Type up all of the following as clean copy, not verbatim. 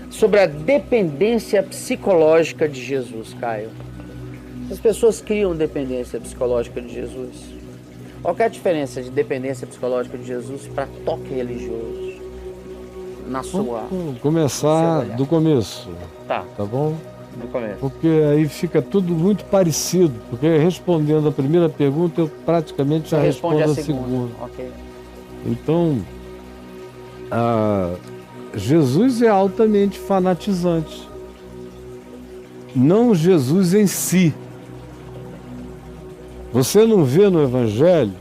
sobre a dependência psicológica de Jesus, Caio. As pessoas criam dependência psicológica de Jesus. Qual que é a diferença de dependência psicológica de Jesus para toque religioso? Na sua... Vamos começar do começo, Tá bom? Do começo. Porque aí fica tudo muito parecido, porque respondendo a primeira pergunta, eu praticamente já respondo a segunda. Ok. Então, Jesus é altamente fanatizante. Não Jesus em si. Você não vê no Evangelho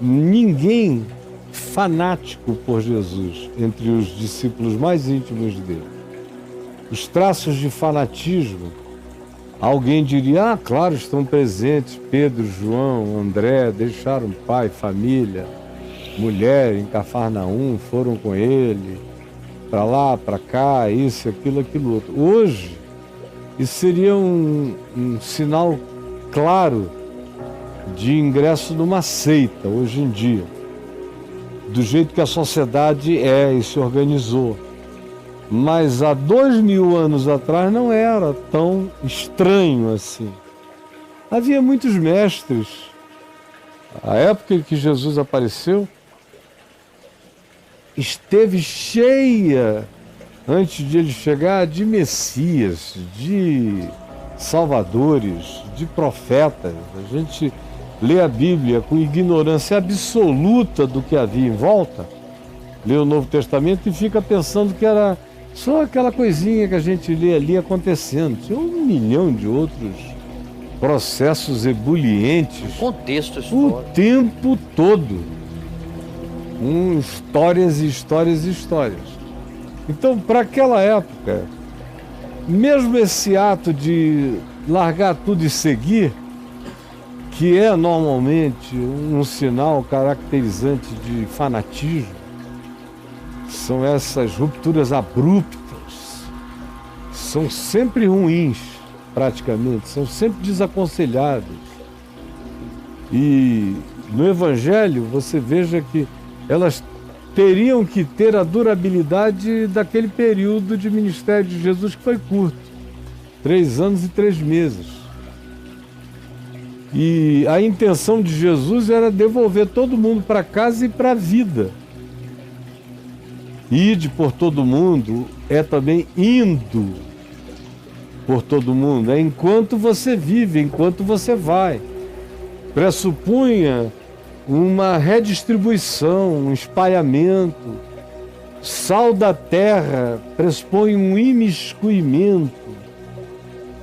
ninguém fanático por Jesus entre os discípulos mais íntimos dele. Os traços de fanatismo, alguém diria, claro, estão presentes. Pedro, João, André deixaram pai, família, mulher em Cafarnaum, foram com ele, para lá, para cá, isso, aquilo outro. Hoje, isso seria um sinal claro de ingresso numa seita, hoje em dia, do jeito que a sociedade é e se organizou. Mas há 2000 anos atrás não era tão estranho assim. Havia muitos mestres. A época em que Jesus apareceu esteve cheia, antes de ele chegar, de messias, de salvadores, de profetas. A gente lê a Bíblia com ignorância absoluta do que havia em volta, lê o Novo Testamento e fica pensando que era só aquela coisinha que a gente lê ali acontecendo. Tinha 1 milhão de outros processos ebulientes. Contexto histórico. O tempo todo. Histórias e histórias e histórias. Então, para aquela época, mesmo esse ato de largar tudo e seguir, que é normalmente um sinal caracterizante de fanatismo, são essas rupturas abruptas, são sempre ruins, praticamente, são sempre desaconselhadas. E no Evangelho você veja que elas teriam que ter a durabilidade daquele período de ministério de Jesus, que foi curto, 3 anos e 3 meses. E a intenção de Jesus era devolver todo mundo para casa e para a vida. Ide por todo mundo é também indo por todo mundo, é enquanto você vive, enquanto você vai. Pressupunha uma redistribuição, um espalhamento. Sal da terra pressupõe um imiscuimento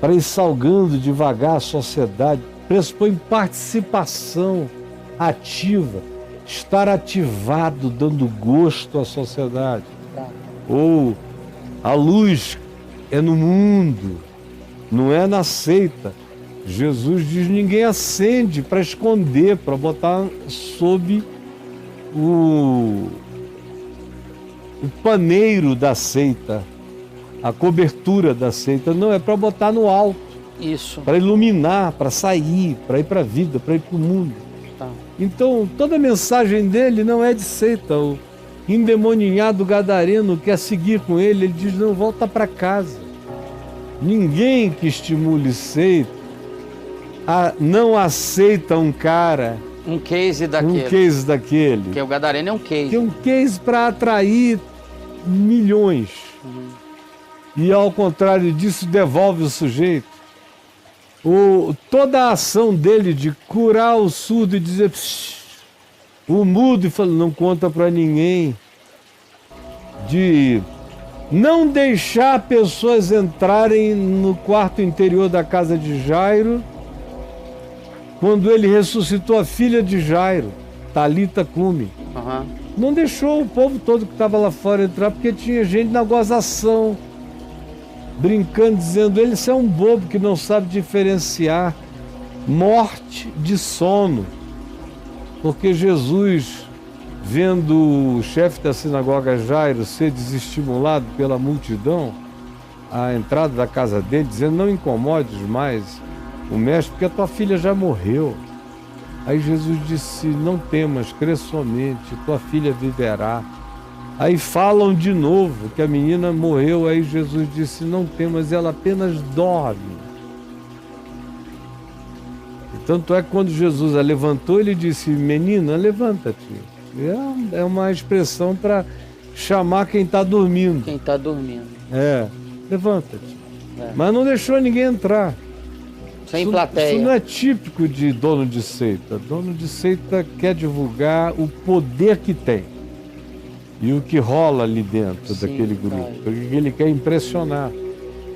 para ir salgando devagar a sociedade, pressupõe participação ativa, estar ativado, dando gosto à sociedade. Ou a luz é no mundo, não é na seita. Jesus diz: ninguém acende para esconder, para botar sob o paneiro da seita, a cobertura da seita. Não, é para botar no alto. Isso. Para iluminar, para sair, para ir para a vida, para ir para o mundo. Tá. Então, toda a mensagem dele não é de seita. O endemoninhado gadareno quer seguir com ele, ele diz: não, volta para casa. Ninguém que estimule seita não aceita um cara, um case daquele. Porque o gadareno é um case. Que é um case para atrair milhões. E ao contrário disso, devolve o sujeito. Toda a ação dele de curar o surdo e dizer o mudo, e fala, não conta para ninguém, de não deixar pessoas entrarem no quarto interior da casa de Jairo, quando ele ressuscitou a filha de Jairo, Talita Cumi. Não deixou o povo todo que estava lá fora entrar, porque tinha gente na gozação, brincando, dizendo: ele é um bobo que não sabe diferenciar morte de sono. Porque Jesus, vendo o chefe da sinagoga Jairo ser desestimulado pela multidão à entrada da casa dele, dizendo: não incomodes mais o mestre, porque a tua filha já morreu. Aí Jesus disse, não temas, crê somente, tua filha viverá. Aí falam de novo que a menina morreu, aí Jesus disse, não temas, ela apenas dorme. E tanto é que quando Jesus a levantou, ele disse, menina, levanta-te. É uma expressão para chamar quem está dormindo. Quem está dormindo. Levanta-te. Mas não deixou ninguém entrar. Sem plateia. Isso não é típico de dono de seita. Dono de seita quer divulgar o poder que tem e o que rola ali dentro daquele grupo, porque ele quer impressionar.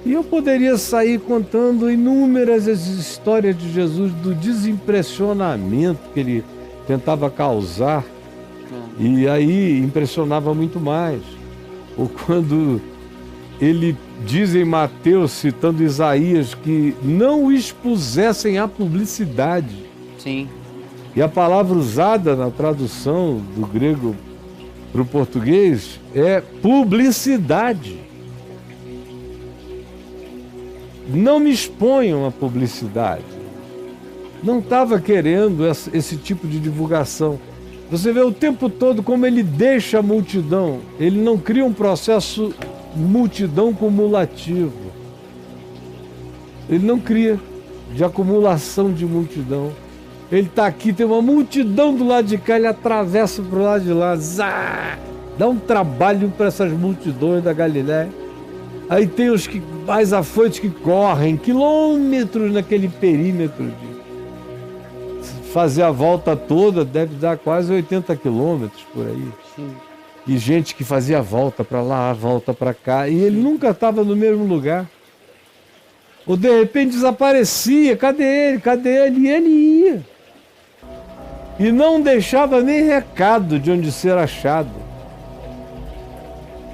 E eu poderia sair contando inúmeras histórias de Jesus, do desimpressionamento que ele tentava causar, e aí impressionava muito mais. Ou quando ele diz em Mateus, citando Isaías, que não o expusessem à publicidade. Sim. E a palavra usada na tradução do grego para o português é publicidade. Não me exponham à publicidade. Não estava querendo esse tipo de divulgação. Você vê o tempo todo como ele deixa a multidão. Ele não cria um processo multidão cumulativo. Ele não cria de acumulação de multidão. Ele está aqui, tem uma multidão do lado de cá, ele atravessa para o lado de lá, dá um trabalho para essas multidões da Galiléia. Aí tem os que mais afoitos que correm quilômetros naquele perímetro de fazer a volta toda, deve dar quase 80 quilômetros por aí. Sim. E gente que fazia a volta para lá, a volta para cá, e ele nunca estava no mesmo lugar. Ou de repente desaparecia, cadê ele? Cadê ele? E ele ia. E não deixava nem recado de onde ser achado.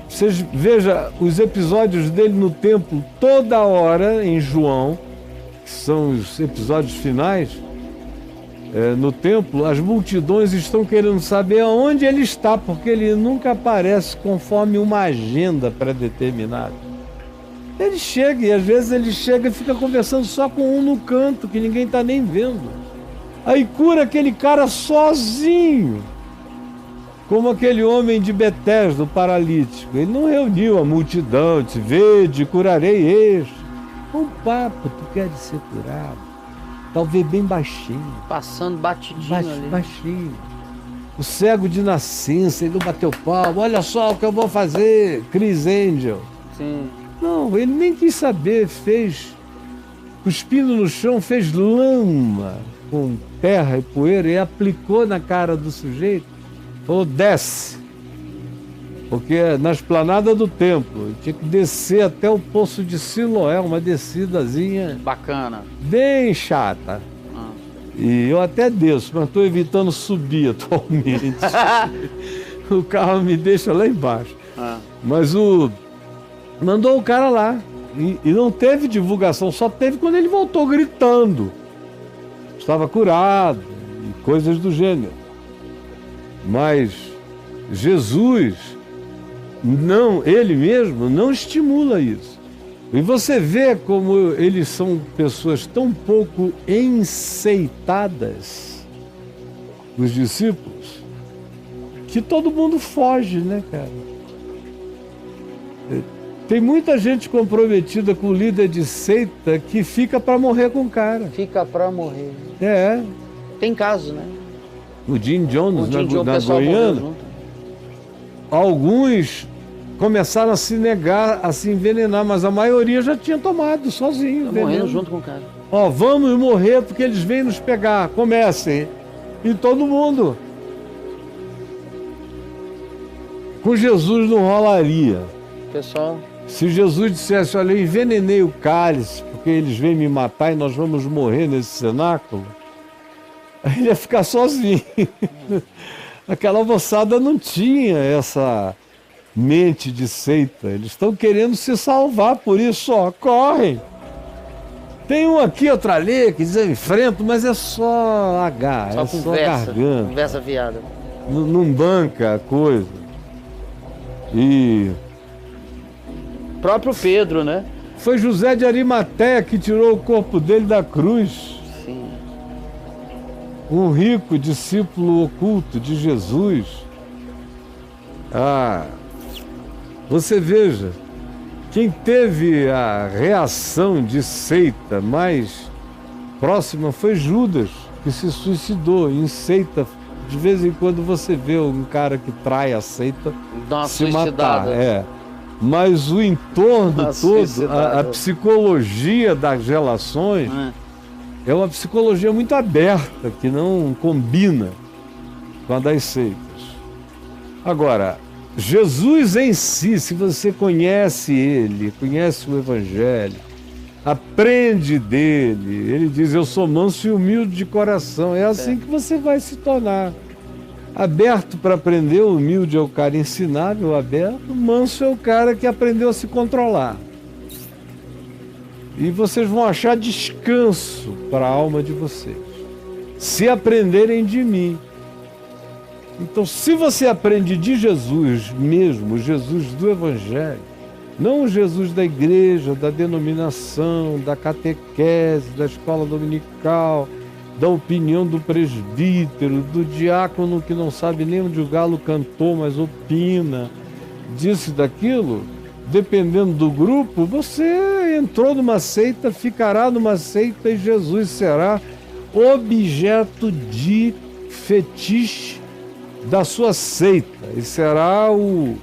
Você veja os episódios dele no templo toda hora em João, que são os episódios finais, no templo, as multidões estão querendo saber aonde ele está, porque ele nunca aparece conforme uma agenda pré-determinada. Ele chega, e às vezes ele chega e fica conversando só com um no canto, que ninguém está nem vendo. Aí cura aquele cara sozinho, como aquele homem de Betesda, o paralítico. Ele não reuniu a multidão, disse, vede, curarei este. Um papo, tu queres ser curado. Talvez bem baixinho. Passando batidinho ali. Baixinho. O cego de nascença, ele não bateu palma. Olha só o que eu vou fazer, Chris Angel. Sim. Não, ele nem quis saber, fez, cuspindo no chão, fez lama com terra e poeira e aplicou na cara do sujeito. Falou, desce. Porque na esplanada do templo, tinha que descer até o poço de Siloé, uma descidazinha bacana, bem chata. E eu até desço, mas estou evitando subir atualmente. O carro me deixa lá embaixo. Mas mandou o cara lá. E não teve divulgação, só teve quando ele voltou gritando. Estava curado e coisas do gênero. Mas Jesus, não, ele mesmo não estimula isso. E você vê como eles são pessoas tão pouco enceitadas, os discípulos, que todo mundo foge, né, cara? Tem muita gente comprometida com o líder de seita que fica para morrer com o cara. Fica para morrer. Tem caso, né? O Jim Jones, na Goiânia, alguns começaram a se negar, a se envenenar, mas a maioria já tinha tomado sozinho. Tá morrendo junto com o cara. Vamos morrer porque eles vêm nos pegar, comecem. E todo mundo. Com Jesus não rolaria. Pessoal. Se Jesus dissesse, olha, eu envenenei o cálice porque eles vêm me matar e nós vamos morrer nesse cenáculo, aí ele ia ficar sozinho. Aquela moçada não tinha essa mente de seita. Eles estão querendo se salvar, por isso, correm. Tem um aqui, outro ali, que diz eu enfrento, mas é só H, só conversa, só garganta. Conversa fiada. Não banca a coisa. E... próprio Pedro, né? Foi José de Arimateia que tirou o corpo dele da cruz. Sim. um rico discípulo oculto de Jesus. Você veja, quem teve a reação de seita mais próxima foi Judas, que se suicidou em seita. De vez em quando você vê um cara que trai a seita se matar. Mas o entorno todo, a psicologia das relações é uma psicologia muito aberta, que não combina com a das seitas. Agora, Jesus em si, se você conhece ele, conhece o Evangelho, aprende dele, ele diz: eu sou manso e humilde de coração. É assim que você vai se tornar. Aberto para aprender, humilde é o cara ensinável, aberto, manso é o cara que aprendeu a se controlar. E vocês vão achar descanso para a alma de vocês, se aprenderem de mim. Então, se você aprende de Jesus mesmo, o Jesus do Evangelho, não o Jesus da igreja, da denominação, da catequese, da escola dominical, da opinião do presbítero, do diácono que não sabe nem onde o galo cantou, mas opina, disso e daquilo, dependendo do grupo, você entrou numa seita, ficará numa seita e Jesus será objeto de fetiche da sua seita e será o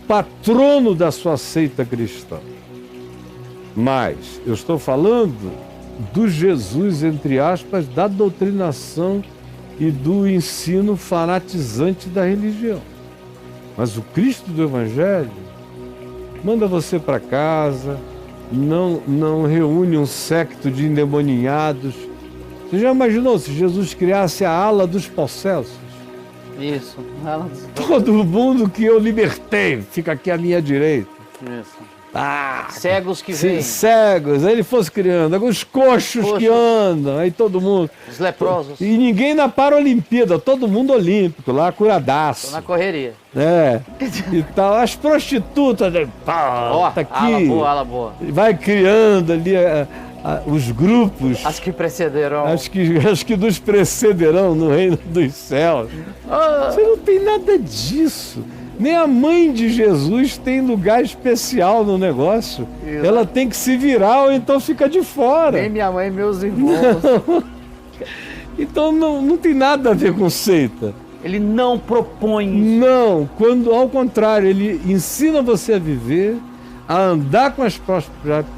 patrono da sua seita cristã. Mas eu estou falando do Jesus, entre aspas, da doutrinação e do ensino fanatizante da religião. Mas o Cristo do Evangelho manda você para casa, não reúne um séquito de endemoniados. Você já imaginou se Jesus criasse a ala dos possessos? Isso. Todo mundo que eu libertei fica aqui à minha direita. Isso. Cegos que vêm. Cegos, aí ele fosse criando, alguns coxos que andam, aí todo mundo. Os leprosos. E ninguém na Paralimpíada, todo mundo olímpico, lá curadaço. Tô na correria. E tal. As prostitutas, tá aqui. Ala boa. Vai criando ali os grupos. As que precederão. As que nos precederão no reino dos céus. Você não tem nada disso. Nem a mãe de Jesus tem lugar especial no negócio. Exato. Ela tem que se virar ou então fica de fora. Nem minha mãe e meus irmãos. Então não tem nada a ver com seita. Ele não propõe isso. Não, quando ao contrário, ele ensina você a viver, a andar com as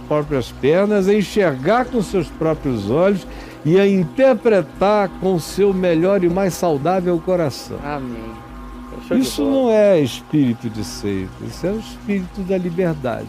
próprias pernas, a enxergar com seus próprios olhos e a interpretar com o seu melhor e mais saudável coração. Amém. Isso não é espírito de seita, isso é o espírito da liberdade.